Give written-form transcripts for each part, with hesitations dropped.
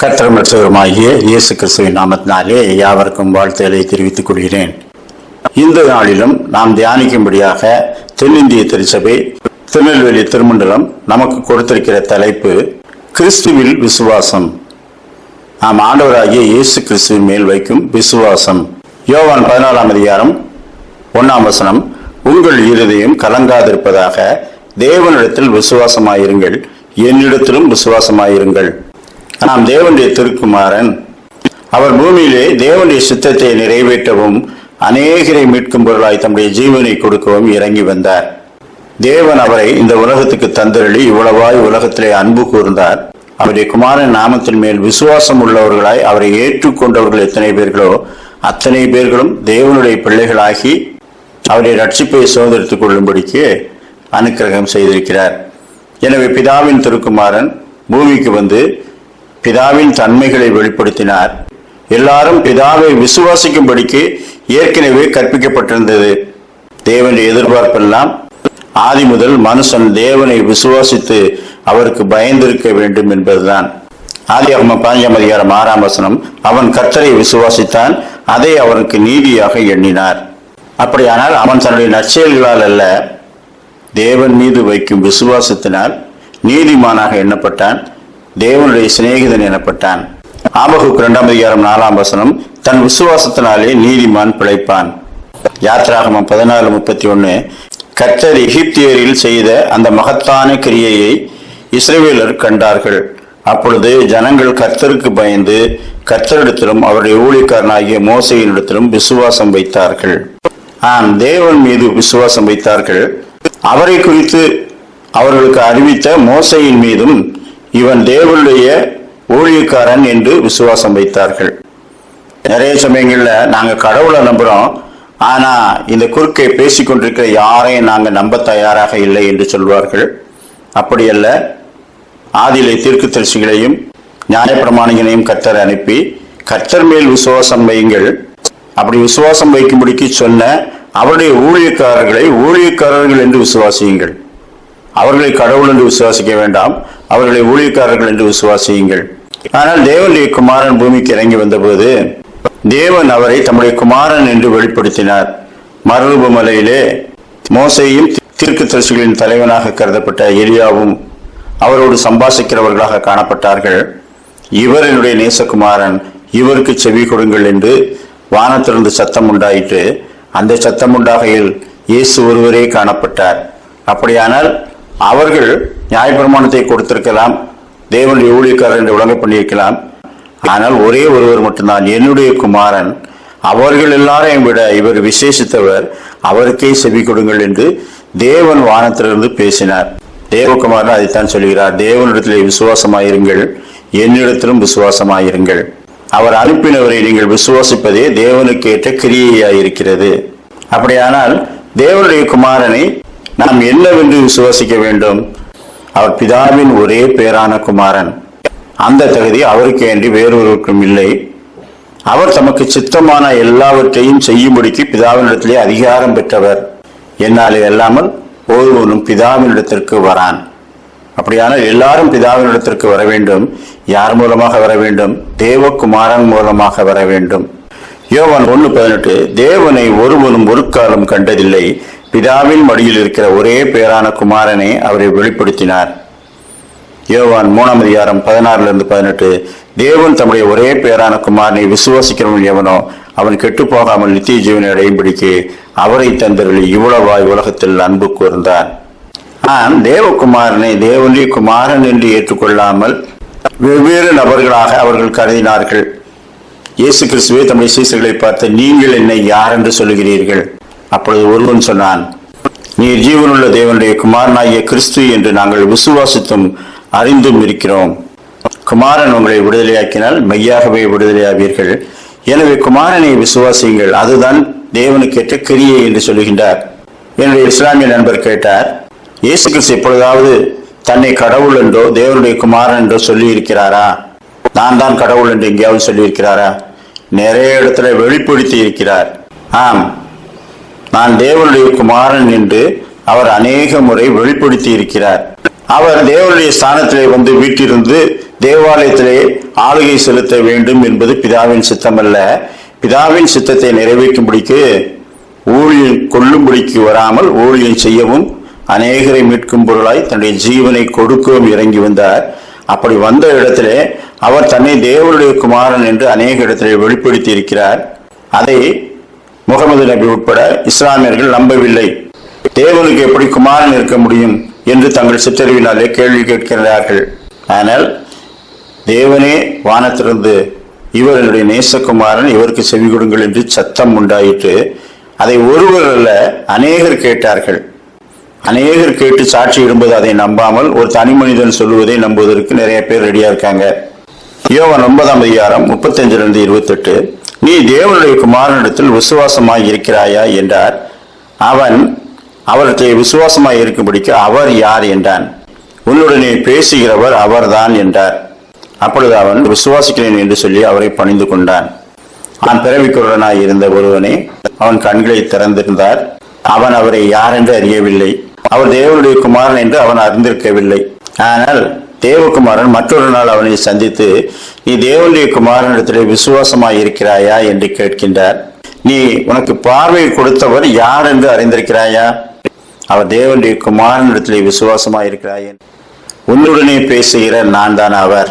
கர்த்தரும் இரட்சகருமாகிய இயேசு கிறிஸ்துவின் நாமத்தினாலே யாவருக்கும் வாழ்த்துக்களை தெரிவித்துக் கொள்கிறேன். இந்த நாளிலும் நாம் தியானிக்கும்படியாக தென்னிந்திய திருச்சபை திருநெல்வேலி திருமண்டலம் நமக்கு கொடுத்திருக்கிற தலைப்பு கிறிஸ்துவில் விசுவாசம். நாம் ஆண்டவராகிய இயேசு கிறிஸ்துவின் மேல் வைக்கும் விசுவாசம். யோவான் 14ஆம் அதிகாரம் 1ஆம் வசனம், உங்கள் இருதயம் கலங்காதிருப்பதாக தேவனிடத்தில் விசுவாசமாயிருங்கள், என்னிடத்திலும் விசுவாசமாயிருங்கள். நாம் தேவனுடைய திருக்குமாரன். அவர் பூமியிலே தேவனுடைய சித்தத்தை நிறைவேற்றவும் அநேகரை மீட்கும் பொருளாய் தம்முடைய ஜீவனை கொடுக்கவும் இறங்கி வந்தார். தேவன் அவரை இந்த உலகத்துக்கு தந்தருளி இவ்வளவாய் உலகத்திலே அன்பு கூர்ந்தார். அவருடைய குமாரன் நாமத்தின் மேல் விசுவாசம் உள்ளவர்களாய் அவரை ஏற்றுக்கொண்டவர்கள் எத்தனை பேர்களோ அத்தனை பேர்களும் தேவனுடைய பிள்ளைகளாகி அவருடைய ரட்சிப்பை சுதந்திரித்துக் கொள்ளும்படிக்கு அனுக்கிரகம் செய்திருக்கிறார். எனவே பிதாவின் திருக்குமாரன் பூமிக்கு வந்து பிதாவின் தன்மைகளை வெளிப்படுத்தினார். எல்லாரும் பிதாவை விசுவாசிக்கும்படிக்கு ஏற்கனவே கற்பிக்கப்பட்டிருந்தது. தேவனுடைய எதிர்பார்ப்பெல்லாம் ஆதி முதல் மனுஷன் தேவனை விசுவாசித்து அவருக்கு பயந்திருக்க வேண்டும் என்பதுதான். ஆதியாகமம் 15ஆம் அதிகாரம் 6ஆம் வசனம், அவன் கர்த்தரை விசுவாசித்தான், அதை அவனுக்கு நீதியாக எண்ணினார். அப்படியானால் அவன் தன்னுடைய நற்செயல்களால் அல்ல, தேவன் மீது வைக்கும் விசுவாசத்தினால் நீதிமானாக எண்ணப்பட்டான், தேவனுடைய சிநேகிதன் எனப்பட்டான். ஆபகுக்கு 2ஆம் அதிகாரம் 4ஆம் வசனம், தன் விசுவாசத்தினாலே நீதிமான் பிழைப்பான். யாத்திராகமம் 14:31, கர்த்தர் எகிப்தியரில் செய்த அந்த மகத்தான கிரியையை இஸ்ரவேலர் கண்டார்கள். அப்பொழுது ஜனங்கள் கர்த்தருக்கு பயந்து கர்த்தரிடத்திலும் அவருடைய ஊழியக்காரனாகிய மோசேயினிடத்திலும் விசுவாசம் வைத்தார்கள். தேவன் மீது விசுவாசம் வைத்தார்கள். அவரை குறித்து அவர்களுக்கு அறிவித்த மோசேயின் மீதும் இவன் தேவனுடைய ஊழியக்காரன் என்று விசுவாசம் வைத்தார்கள். நிறைய சமயங்கள்ல நாங்க கடவுளை நம்புறோம், ஆனா இந்த குறுக்கை பேசிக்கொண்டிருக்கிற யாரையும் நாங்க நம்ப தயாராக இல்லை என்று சொல்வார்கள். அப்படியல்ல, ஆதியிலே தீர்க்கதரிசிகளையும் நியாயப்பிரமாணிகளையும் கர்த்தர் அனுப்பி கர்த்தர் மேல் விசுவாசம் வையுங்கள், அப்படி விசுவாசம் வைக்கும்படிக்கு சொன்ன அவருடைய ஊழியக்காரர்கள் என்று விசுவாசியுங்கள். அவர்களை கடவுள் என்று விசுவாசிக்க வேண்டாம், அவர்களை ஊழியக்காரர்கள் என்று விசுவாசியுங்கள். ஆனால் தேவனுடைய குமாரன் பூமிக்கு இறங்கி வந்தபோது தேவன் அவரை தம்முடைய குமாரன் என்று வெளிப்படுத்தினார். மறுரூப மலையிலே மோசேயும் தீர்க்கதரிசிகளின் தலைவனாக கருதப்பட்ட எலியாவும் அவரோடு சம்பாஷிக்கிறவர்களாக காணப்பட்டார்கள். இவர் என்னுடைய நேசகுமாரன், இவருக்கு செவி கொடுங்கள் என்று வானத்திலிருந்து சத்தம் உண்டாயிற்று. அந்த சத்தம் உண்டாகையில் இயேசு ஒருவரே காணப்பட்டார். அப்படியானால் அவர்கள் நியாயப்பிரமாணத்தை கொடுத்திருக்கலாம், தேவனுடைய ஊழியக்காரர் என்று விளங்க பண்ணியிருக்கலாம். ஆனால் ஒரே ஒருவர் மட்டும்தான் என்னுடைய குமாரன், அவர்கள் எல்லாரையும் விட இவர் விசேஷித்தவர், அவருக்கே செவி கொடுங்கள் என்று தேவன் வானத்திலிருந்து பேசினார். தேவகுமாரன் அதைத்தான் சொல்கிறார், தேவனிடத்திலே விசுவாசமாயிருங்கள், என்னிடத்திலும் விசுவாசமாயிருங்கள். அவர் அனுப்பினவரை நீங்கள் விசுவாசிப்பதே தேவனுக்கு ஏற்ற கிரியையாயிருக்கிறது. அப்படியானால் தேவனுடைய குமாரனை நாம் என்னவென்று விசுவாசிக்க வேண்டும்? அவர் பிதாவின் ஒரே பேரான குமாரன். அந்த தகுதி அவருக்கு என்று வேறொருவருக்கும் இல்லை. அவர் தமக்கு சித்தமான எல்லாவற்றையும் செய்யும்படிக்கு பிதாவினிடத்திலே அதிகாரம் பெற்றவர். என்னாலே அல்லாமல் ஒருவனும் பிதாவினிடத்திற்கு வரான். அப்படியானால் எல்லாரும் பிதாவினிடத்திற்கு வர வேண்டும். யார் மூலமாக வர வேண்டும்? தேவகுமாரன் மூலமாக வர வேண்டும். யோவான் 1:18, தேவனை ஒருவனும் ஒரு காலம் கண்டதில்லை, பிதாவின் மடியில் இருக்கிற ஒரே பேரான குமாரனை அவரை வெளிப்படுத்தினார். யோவான் 3ஆம் அதிகாரம் 16-18, தேவன் தம்முடைய ஒரே பேரான குமாரனை விசுவாசிக்கிறவன் எவனோ அவன் கெட்டு போகாமல் நித்திய ஜீவனை அடையும்படிக்கு அவரை தந்தருளி இவ்வளவாய் உலகத்தில் அன்பு கூர்ந்தார். தேவகுமாரனை தேவனுடைய குமாரன் என்று ஏற்றுக்கொள்ளாமல் வெவ்வேறு நபர்களாக அவர்கள் கருதினார்கள். இயேசு கிறிஸ்துவே தம்முடைய சீசர்களை பார்த்து, நீங்கள் என்னை யார் என்று சொல்லுகிறீர்கள்? அப்பொழுது ஒருவன் சொன்னான், நீர் ஜீவனுள்ள தேவனுடைய குமாரனாகிய கிறிஸ்து என்று நாங்கள் விசுவாசித்தும் அறிந்தும் இருக்கிறோம். குமாரன் உங்களை விடுதலையாக்கினால் மெய்யாகவே விடுதலையாவீர்கள். எனவே குமாரனை விசுவாசியுங்கள், அதுதான் தேவனுக்கு ஏற்ற கிரியை என்று சொல்லுகின்றார். என்னுடைய இஸ்லாமிய நண்பர் கேட்டார், இயேசு கிறிஸ்து எப்பொழுதாவது தன்னை கடவுள் என்றோ தேவனுடைய குமாரன் என்றோ சொல்லி இருக்கிறாரா? நான் தான் கடவுள் என்று எங்கேயாவது சொல்லி இருக்கிறாரா? நிறைய இடத்துல வெளிப்படுத்தி இருக்கிறார். நான் தேவனுடைய குமாரன் என்று அவர் அநேக முறை வெளிப்படுத்தி இருக்கிறார். அவர் தேவனுடைய ஸ்தானத்திலே வந்து வீட்டிலிருந்து தேவாலயத்திலே ஆளுகை செலுத்த வேண்டும் என்பது பிதாவின் சித்தமல்ல. பிதாவின் சித்தத்தை நிறைவேற்றும்படிக்கு ஊழியம் கொள்ளும்படிக்கு வராமல் ஊழியம் செய்யவும் அநேகரை மீட்கும் பொருளாய் தன்னுடைய ஜீவனை கொடுக்கவும் இறங்கி வந்தார். அப்படி வந்த இடத்திலே அவர் தன்னை தேவனுடைய குமாரன் என்று அநேக இடத்திலே வெளிப்படுத்தி இருக்கிறார். அதை முகமது நபி உட்பட இஸ்லாமியர்கள் நம்பவில்லை. தேவனுக்கு எப்படி குமாரன் இருக்க முடியும் என்று தங்கள் சிற்றறிவினாலே கேள்வி கேட்கிறார்கள். ஆனால் தேவனே வானத்திலிருந்து இவர் என்னுடைய நேசகுமாரன், இவருக்கு செவி கொடுங்கள் என்று சத்தம் உண்டாயிற்று. அதை ஒருவர் அல்ல, அநேகர் கேட்டார்கள். அநேகர் கேட்டு சாட்சி இடும்போது அதை நம்பாமல் ஒரு தனி மனிதன் சொல்லுவதை நம்புவதற்கு நிறைய பேர் ரெடியா இருக்காங்க. யோவான் 9:35-28, நீ தேவனுடைய குமாரனிடத்தில் விசுவாசமாய் இருக்கிறாயா என்றார். அவன் அவர்களை விசுவாசமாய் இருக்கும்படிக்கு அவர் யார் என்றான். உன்னுடனே பேசுகிறவர் அவர்தான் என்றார். அப்பொழுது அவன் விசுவாசிக்கிறேன் என்று சொல்லி அவரை பணிந்து கொண்டான். நான் பிறவிக்குருடனாய் இருந்த ஒருவனே, அவன் கண்களை திறந்திருந்தார். அவன் அவரை யார் என்று அறியவில்லை. அவர் தேவனுடைய குமாரன் என்று அவன் அறிந்திருக்கவில்லை. ஆனால் தேவகுமாரன் மற்றொரு நாள் அவனை சந்தித்து, நீ தேவனுடைய குமாரனிடத்திலே விசுவாசமாய் இருக்கிறாயா என்று கேட்கின்றார். நீ உனக்கு பார்வை கொடுத்தவர் யார் என்று அறிந்திருக்கிறாயா? அவர் தேவனுடைய குமாரனிடத்திலே விசுவாசமாய் இருக்கிறாய். உன்னுடனே பேசுகிற நான் தான் அவர்.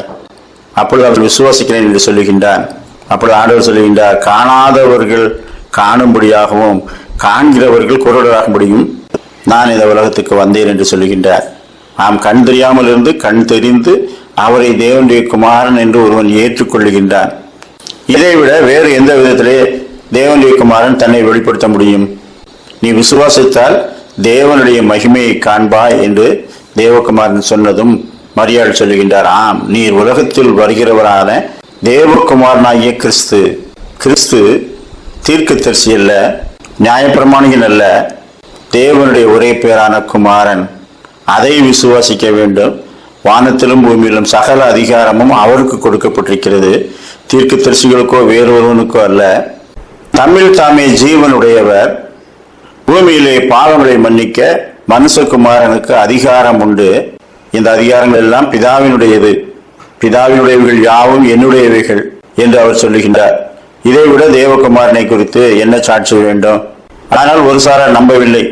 அப்பொழுது அவர் விசுவாசிக்கிறேன் என்று சொல்லுகின்றான். அப்பொழுது ஆண்டவர் சொல்லுகின்றார், காணாதவர்கள் காணும்படியாகவும் காண்கிறவர்கள் குருடராகும்படியும் நான் இந்த உலகத்துக்கு வந்தேன் என்று சொல்லுகின்றார். நாம் கண் தெரியாமல் இருந்து கண் தெரிந்து அவரை தேவனுடைய குமாரன் என்று ஒருவன் ஏற்றுக்கொள்ளுகின்றான். இதைவிட வேறு எந்த விதத்திலே தேவனுடைய குமாரன் தன்னை வெளிப்படுத்த முடியும்? நீ விசுவாசித்தால் தேவனுடைய மகிமையை காண்பாய் என்று தேவகுமாரன் சொன்னதும் மரியாள் சொல்லுகின்றார், ஆம், நீர் உலகத்தில் வருகிறவரான தேவகுமாரனாகிய கிறிஸ்து. கிறிஸ்து தீர்க்கதரிசி அல்ல, நியாயப்பிரமாணிகன் அல்ல, தேவனுடைய ஒரே பேரான குமாரன். அதை விசுவாசிக்க வேண்டும். வானத்திலும் பூமியிலும் சகல அதிகாரமும் அவருக்கு கொடுக்கப்பட்டிருக்கிறது, தீர்க்கதரிசிகளுக்கோ வேறொருவனுக்கோ அல்ல. தமிழ் தாமே ஜீவனுடையவர். பூமியிலே பாவங்களை மன்னிக்க மனுஷகுமாரனுக்கு அதிகாரம் உண்டு. இந்த அதிகாரங்கள் எல்லாம் பிதாவினுடையது. பிதாவினுடையவைகள் யாவும் என்னுடையவைகள் என்று அவர் சொல்லுகின்றார். இதைவிட தேவகுமாரனை குறித்து என்ன சாட்சி வேண்டும்? ஆனால் ஒரு சாரார் நம்பவில்லை.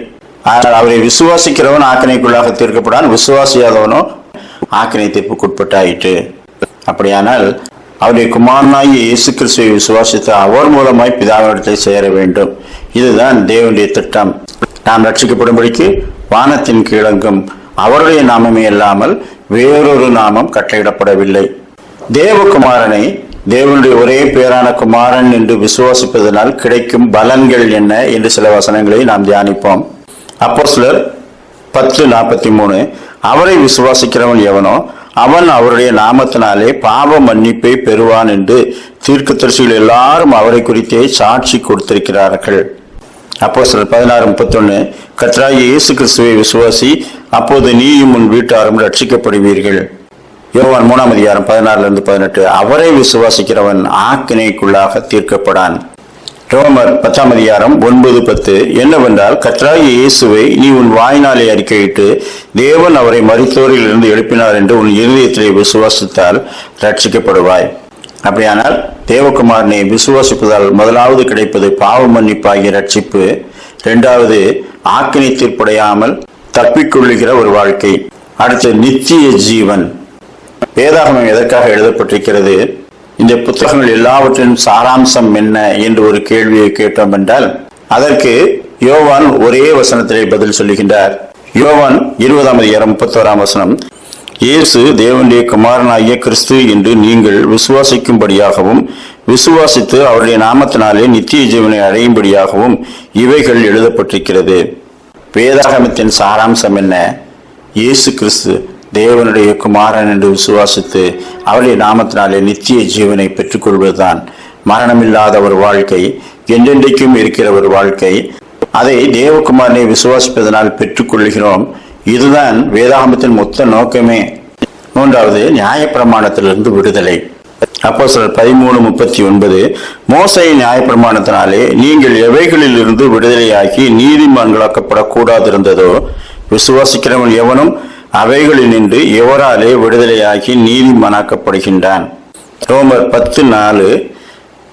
ஆனால் அவரை விசுவாசிக்கிறவன் ஆக்கினைக்குள்ளாக தீர்க்கப்படான், விசுவாசியாதவனோ ஆக்கினை தீர்ப்புக்குட்பட்டாயிற்று. அப்படியானால் அவருடைய குமாரனாகிய இயேசு கிறிஸ்துவை விசுவாசித்து அவர் மூலமாய் பிதாவினிடத்தை சேர வேண்டும். இதுதான் தேவனுடைய திட்டம். நாம் ரட்சிக்கப்படும்படிக்கு வானத்தின் கீழங்கும் அவருடைய நாமமே இல்லாமல் வேறொரு நாமம் கட்டளையிடப்படவில்லை. தேவகுமாரனை தேவனுடைய ஒரே பேரான குமாரன் என்று விசுவாசிப்பதனால் கிடைக்கும் பலன்கள் என்ன என்று சில வசனங்களை நாம் தியானிப்போம். அப்போஸ்தலர் 10:43, அவரை விசுவாசிக்கிறவன் எவனோ அவன் அவருடைய நாமத்தினாலே பாவ மன்னிப்பை பெறுவான் என்று தீர்க்கதரிசிகள் எல்லாரும் அவரை குறித்தே சாட்சி கொடுத்திருக்கிறார்கள். அப்போஸ்தலர் 16:31, கர்த்தராகிய இயேசு கிறிஸ்துவை விசுவாசி, அப்போது நீயும் உன் வீட்டாரும் ரட்சிக்கப்படுவீர்கள். யோவான் 3:16-18, அவரை விசுவாசிக்கிறவன் ஆக்கினைக்குள்ளாக தீர்க்கப்படான். ரோமர் 10:9-10, என்னவென்றால் கர்த்தராகிய இயேசுவை நீ உன் வாயினாலே அறிக்கையிட்டு தேவன் அவரை மரித்தோரில் இருந்து எழுப்பினார் என்று உன் இருதயத்திலே விசுவாசித்தால் ரட்சிக்கப்படுவாய். அப்படியானால் தேவகுமாரனை விசுவாசிப்பதால் முதலாவது கிடைப்பது பாவ மன்னிப்பாகிய ரட்சிப்பு, இரண்டாவது ஆக்கினை தீர்ப்படையாமல் தப்பிக்கொள்ளுகிற ஒரு வாழ்க்கை, அடுத்து நித்திய ஜீவன். வேதாகமம் எதற்காக எழுதப்பட்டிருக்கிறது? இந்த புத்தகங்கள் எல்லாவற்றின் சாராம்சம் என்ன என்று ஒரு கேள்வியை கேட்டோம் என்றால் அதற்கு யோவான் ஒரே வசனத்திலே பதில் சொல்லுகின்றார். யோவான் 20:31, இயேசு தேவனுடைய குமாரனாகிய கிறிஸ்து என்று நீங்கள் விசுவாசிக்கும்படியாகவும் விசுவாசித்து அவருடைய நாமத்தினாலே நித்திய ஜீவனை அடையும்படியாகவும் இவைகள் எழுதப்பட்டிருக்கிறது. வேதாகமத்தின் சாராம்சம் என்ன? இயேசு கிறிஸ்து தேவனுடைய குமாரன் என்று விசுவாசித்து அவருடைய நாமத்தினாலே நித்திய ஜீவனை பெற்றுக்கொள்வதுதான். மரணமில்லாத ஒரு வாழ்க்கை, என்றென்றைக்கும் இருக்கிற ஒரு வாழ்க்கை, அதை தேவகுமாரனை விசுவாசிப்பதனால் பெற்றுக்கொள்கிறோம். இதுதான் வேதாகமத்தின் மொத்த நோக்கமே. மூன்றாவது, நியாயப்பிரமாணத்திலிருந்து விடுதலை. அப்போஸ்தலர் 13:39, மோசேயின் நியாயப்பிரமாணத்தினாலே நீங்கள் எவைகளில் இருந்து விடுதலையாக்கி நீதிமான்களாக்கப்படக்கூடாதிருந்ததோ விசுவாசிக்கிறவன் எவனும் அவைகளில் நின்று எவராலே விடுதலையாகி நீதிமானாக்கப்படுகின்றான். ரோமர் 10:4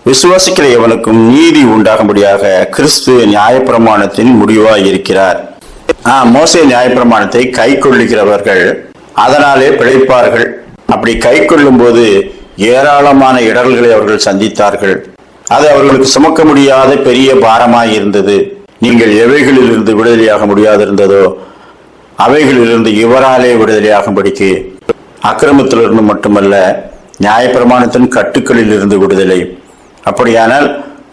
விசுவாசிக்கிற எவனுக்கும் நீதி உண்டாகும்படியாக கிறிஸ்து நியாயப்பிரமாணத்தின் முடிவாய் இருக்கிறார். மோசே நியாயப்பிரமாணத்தை கை கொள்ளுகிறவர்கள் அதனாலே பிழைப்பார்கள். அப்படி கை கொள்ளும் போது ஏராளமான இடர்களை அவர்கள் சந்தித்தார்கள். அது அவர்களுக்கு சுமக்க முடியாத பெரிய பாரமாய் இருந்தது. நீங்கள் எவைகளிலிருந்து விடுதலையாக முடியாதிருந்ததோ அவைகளிலிருந்து இவராலே விடுதலையாகும்படிக்கு அக்கிரமத்திலிருந்து மட்டுமல்ல நியாயப்பிரமாணத்தின் கட்டுக்களில் இருந்து விடுதலை. அப்படியானால்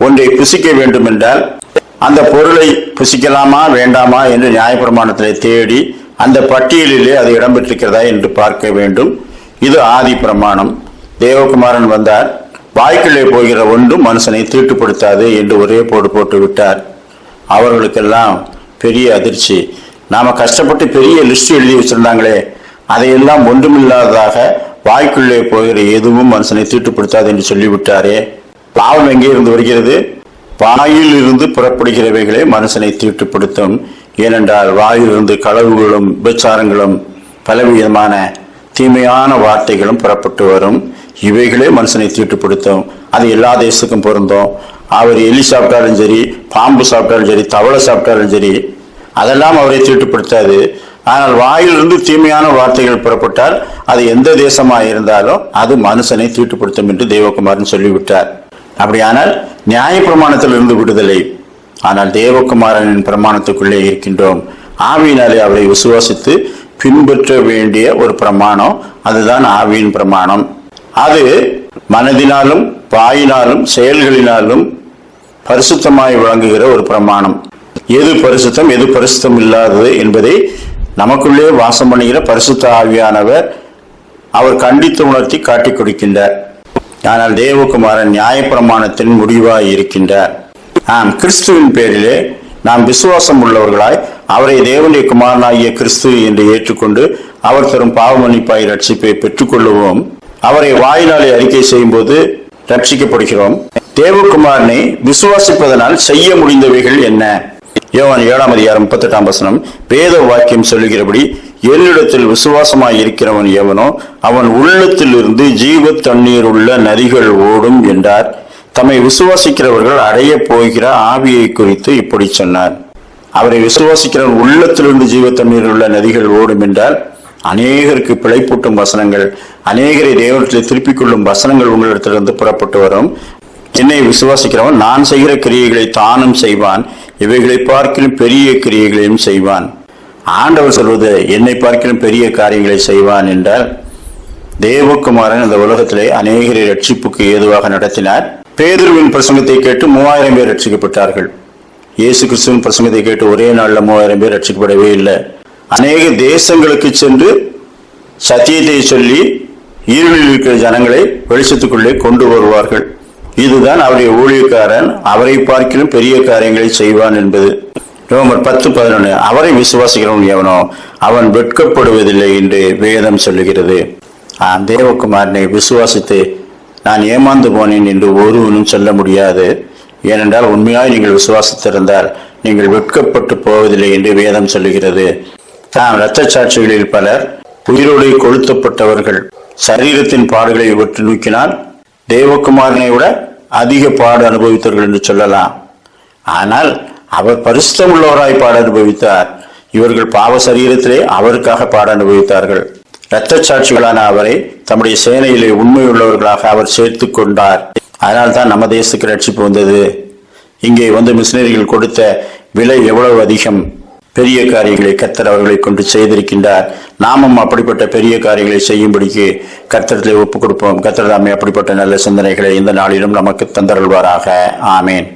ஒன்றை புசிக்க வேண்டும் என்றால் அந்த பொருளை புசிக்கலாமா வேண்டாமா என்று நியாயப்பிரமாணத்திலே தேடி அந்த பட்டியலிலே அது இடம்பெற்றிருக்கிறதா என்று பார்க்க வேண்டும். இது ஆதி பிரமாணம். தேவகுமாரன் வந்தார், வாய்க்குள்ளே போகிற ஒன்றும் மனுஷனை தீட்டுப்படுத்தாது என்று ஒரே போட்டு விட்டார். அவர்களுக்கெல்லாம் பெரிய அதிர்ச்சி. நாம கஷ்டப்பட்டு பெரிய லிஸ்ட் எழுதி வச்சிருந்தாங்களே, அதையெல்லாம் ஒன்றுமில்லாததாக வாய்க்குள்ளே போகிற எதுவும் மனுஷனை தீட்டுப்படுத்தாது என்று சொல்லிவிட்டாரே. பாவம் எங்கே இருந்து வருகிறது? வாயில் இருந்து புறப்படுகிறவைகளே மனுஷனை தீட்டுப்படுத்தும். ஏனென்றால் வாயிலிருந்து களவுகளும் விபச்சாரங்களும் பலவிதமான தீமையான வார்த்தைகளும் புறப்பட்டு வரும். இவைகளே மனுஷனை தீட்டுப்படுத்தும். அது எல்லா தேசத்துக்கும் பொருந்தும். அவர் எலி சாப்பிட்டாலும் சரி, பாம்பு சாப்பிட்டாலும் சரி, தவளை சாப்பிட்டாலும் சரி, அதெல்லாம் அவரை தீட்டுப்படுத்தாது. ஆனால் வாயிலிருந்து தீமையான வார்த்தைகள் புறப்பட்டால் அது எந்த தேசமாக இருந்தாலும் அது மனுஷனை தீட்டுப்படுத்தும் என்று தேவகுமாரன் சொல்லிவிட்டார். அப்படியானால் நியாயப்பிரமாணத்திலிருந்து விடுதலை. ஆனால் தேவகுமாரனின் பிரமாணத்துக்குள்ளே இருக்கின்றோம். ஆவியினாலே அவரை விசுவாசித்து பின்பற்ற வேண்டிய ஒரு பிரமாணம், அதுதான் ஆவியின் பிரமாணம். அது மனதினாலும் வாயினாலும் செயல்களினாலும் பரிசுத்தமாய் விளங்குகிற ஒரு பிரமாணம். எது பரிசுத்தம் எது பரிசுத்தம் இல்லாதது என்பதை நமக்குள்ளே வாசம் பண்ணுகிற பரிசுத்த ஆவியானவர் அவர் கண்டித்து உணர்த்தி காட்டிக் கொடுக்கின்றார். ஆனால் தேவகுமாரன் நியாயப்பிரமாணத்தின் முடிவாய் இருக்கின்றார். கிறிஸ்துவின் பேரிலே நாம் விசுவாசம் உள்ளவர்களாய் அவரை தேவனுடைய குமாரனாகிய கிறிஸ்து என்று ஏற்றுக்கொண்டு அவர் தரும் பாவ மன்னிப்பாய் ரட்சிப்பை பெற்றுக்கொள்ளுவோம். அவரை வாயினாலே அறிக்கை செய்யும் போது ரட்சிக்கப்படுகிறோம். தேவகுமாரனை விசுவாசிப்பதனால் செய்ய முடிந்தவைகள் என்ன? யோவான் 7:38 வேத வாக்கியம் சொல்லுகிறபடி, என்னிடத்தில் விசுவாசமாய் இருக்கிறவன் எவனோ அவன் உள்ளத்தில் இருந்து ஜீவ தண்ணீர் உள்ள நதிகள் ஓடும் என்றார். தம்மை விசுவாசிக்கிறவர்கள் அடைய போகிற ஆவியை குறித்து இப்படி சொன்னார். அவரை விசுவாசிக்கிறவன் உள்ளத்திலிருந்து ஜீவ தண்ணீர் உள்ள நதிகள் ஓடும் என்றால் அநேகருக்கு பிழைப்பூட்டும் வசனங்கள், அநேகரை தேவனத்தில் திருப்பிக் கொள்ளும் வசனங்கள் உங்களிடத்திலிருந்து புறப்பட்டு வரும். என்னை விசுவாசிக்கிறவன் நான் செய்கிற கிரியைகளை தானும் செய்வான், இவைகளை பார்க்கிலும் பெரிய கிரியைகளையும் செய்வான். ஆண்டவர் சொல்வது என்னை பார்க்கிலும் பெரிய காரியங்களை செய்வான் என்றால், தேவகுமாரன் இந்த உலகத்திலே அநேகரை ரட்சிப்புக்கு ஏதுவாக நடத்தினார். பேதுருவின் பிரசங்கத்தை கேட்டு 3000 பேர் ரட்சிக்கப்பட்டார்கள். இயேசு கிறிஸ்துவின் பிரசங்கத்தை கேட்டு ஒரே நாள்ல 3000 பேர் ரட்சிக்கப்படவே இல்லை. அநேக தேசங்களுக்கு சென்று சத்தியத்தை சொல்லி இருளில் இருக்கிற ஜனங்களை வெளிச்சத்துக்குள்ளே கொண்டு வருவார்கள். இதுதான் அவருடைய ஊழியக்காரன் அவரை பார்க்கிலும் பெரிய காரியங்களை செய்வான் என்பது. ரோமர் 10:11 அவரை விசுவாசிக்கிறவன் எவனோ அவன் வெட்கப்படுவதில்லை என்று வேதம் சொல்லுகிறது. தேவகுமாரனை விசுவாசித்து நான் ஏமாந்து போனேன் என்று ஒருவனும் சொல்ல முடியாது. ஏனென்றால் உண்மையாய் நீங்கள் விசுவாசித்திருந்தால் நீங்கள் வெட்கப்பட்டு போவதில்லை என்று வேதம் சொல்லுகிறது. இரத்த சாட்சிகளில் பலர் உயிரோடு கொளுத்தப்பட்டவர்கள் சரீரத்தின் பாடுகளை விட்டு நோக்கினால் தேவகுமாரனை விட அதிக பாடு அனுபவித்தார்கள் என்று சொல்லலாம். ஆனால் அவர் பரிசுத்தம் உள்ளவராய் பாட அனுபவித்தார். இவர்கள் பாவ சரீரத்திலே அவருக்காக பாட அனுபவித்தார்கள். இரத்த சாட்சிகளான அவரை தம்முடைய சேனையிலே உண்மையுள்ளவர்களாக அவர் சேர்த்து கொண்டார். அதனால்தான் நம்ம தேசத்துக்கு ரட்சிப்பு வந்தது. இங்கே வந்து மிஷினரிகள் கொடுத்த விலை எவ்வளவு அதிகம். பெரிய காரியங்களை கர்த்தர் அவர்களை கொண்டு செய்திருக்கின்றார். நாமும் அப்படிப்பட்ட பெரிய காரியங்களை செய்யும்படிக்கு கர்த்தரிலே ஒப்புக் கொடுப்போம். கர்த்தர் தாமே அப்படிப்பட்ட நல்ல சிந்தனைகளை இந்த நாளிலும் நமக்கு தந்தருள்வாராக. ஆமேன்.